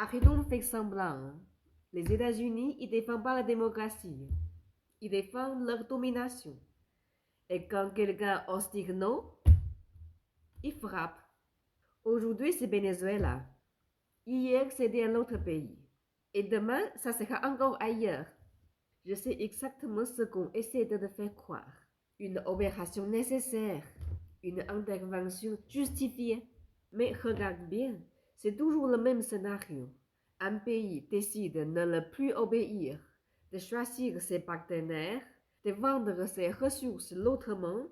Arrêtons de faire semblant. Hein. Les États-Unis, ils défendent pas la démocratie. Ils défendent leur domination. Et quand quelqu'un ose dire non, ils frappent. Aujourd'hui, c'est Venezuela. Hier, c'était un autre pays. Et demain, ça sera encore ailleurs. Je sais exactement ce qu'on essaie de faire croire. Une opération nécessaire. Une intervention justifiée. Mais regarde bien, c'est toujours le même scénario. Un pays décide de ne le plus obéir, de choisir ses partenaires, de vendre ses ressources l'autrement,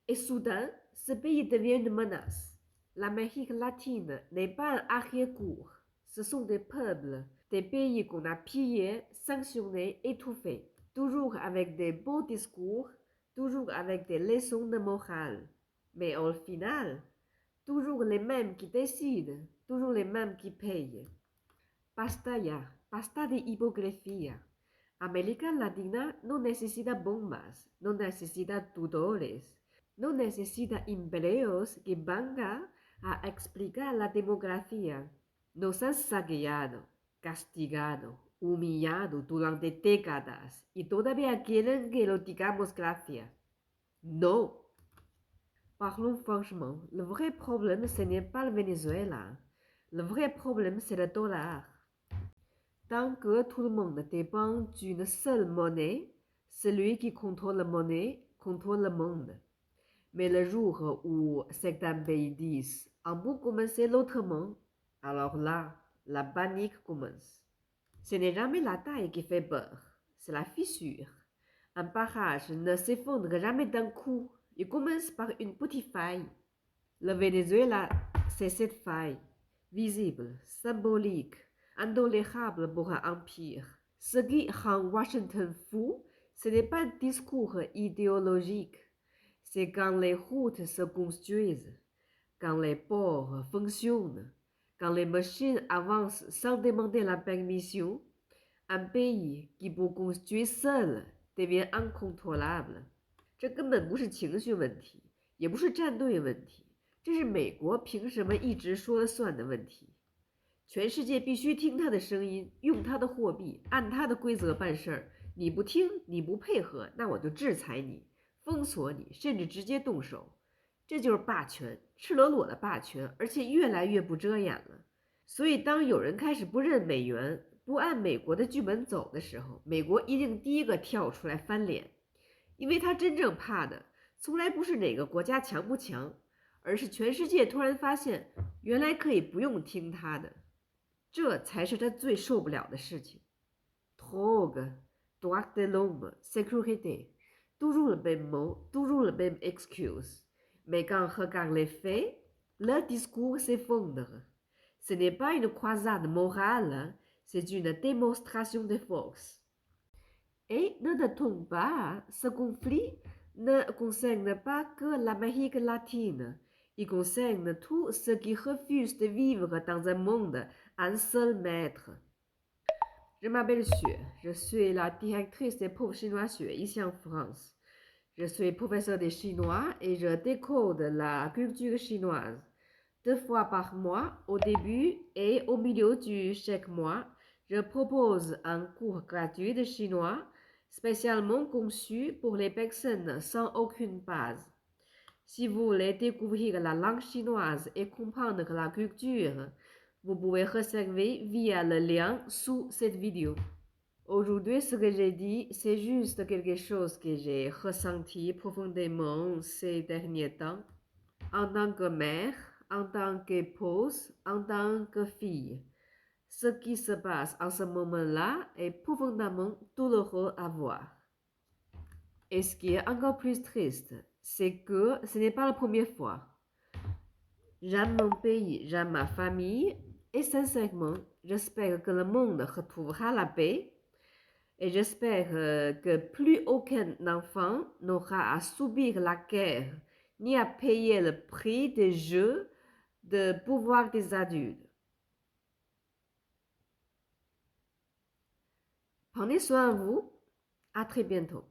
et soudain, ce pays devient une menace. L'Amérique latine n'est pas un arrière-cour. Ce sont des peuples, des pays qu'on a pillés, sanctionnés, étouffés, toujours avec des beaux discours, toujours avec des leçons de morale. Mais au final, toujours les mêmes qui décident, toujours les mêmes qui payent. Basta ya, basta de hipocresía. América Latina no necesita bombas, no necesita tutores, no necesita empleos que vengan a explicar la demografía. Nos han saqueado, castigado, humillado durante décadas y todavía quieren que lo digamos gracias. No. Parlons franchement, le vrai problème, ce n'est pas le Venezuela. Le vrai problème, c'est le dollar. Tant que tout le monde dépend d'une seule monnaie, celui qui contrôle la monnaie contrôle le monde. Mais le jour où certains pays disent « on peut commencer l'autrement », alors là, la panique commence. Ce n'est jamais la taille qui fait peur, c'est la fissure. Un barrage ne s'effondre jamais d'un coup, il commence par une petite faille. Le Venezuela, c'est cette faille, visible, symbolique, intolérable pour un empire. Ce qui rend Washington fou, ce n'est pas un discours idéologique, c'est quand les routes se construisent, quand les ports fonctionnent, quand les machines avancent sans demander la permission, un pays qui pour construire seul devient incontrôlable。这根本不是情绪问题，也不是站队问题，这是美国凭什么一直说了算的问题。全世界必须听他的声音，用他的货币，按他的规则办事儿。你不听，你不配合，那我就制裁你，封锁你，甚至直接动手。这就是霸权，赤裸裸的霸权，而且越来越不遮掩了。所以，当有人开始不认美元，不按美国的剧本走的时候，美国一定第一个跳出来翻脸。因为他真正怕的从来不是哪个国家强不强，而是全世界突然发现原来可以不用听他的，这才是他最受不了的事情。Drogue, droit de l'homme, sécurité, toujours le même mot, toujours le même excuse. Mais quand on regarde les faits, le discours s'effondre. Ce n'est pas une croisade morale, c'est une démonstration de force. Et ne te trompe pas, ce conflit ne concerne pas que l'Amérique latine. Il concerne tous ceux qui refusent de vivre dans un monde à un seul maître. Je m'appelle Xue, je suis la directrice des profs chinois Xue ici en France. Je suis professeur de chinois et je décode la culture chinoise. 2 fois par mois, au début et au milieu de chaque mois, je propose un cours gratuit de chinois spécialement conçu pour les personnes sans aucune base. Si vous voulez découvrir la langue chinoise et comprendre la culture, vous pouvez réserver via le lien sous cette vidéo. Aujourd'hui, ce que j'ai dit, c'est juste quelque chose que j'ai ressenti profondément ces derniers temps. En tant que mère, en tant qu'épouse, en tant que fille. Ce qui se passe en ce moment-là est profondément douloureux à voir. Et ce qui est encore plus triste, c'est que ce n'est pas la première fois. J'aime mon pays, j'aime ma famille, et sincèrement, j'espère que le monde retrouvera la paix, et j'espère que plus aucun enfant n'aura à subir la guerre, ni à payer le prix des jeux de pouvoir des adultes. Prenez soin de vous. À très bientôt.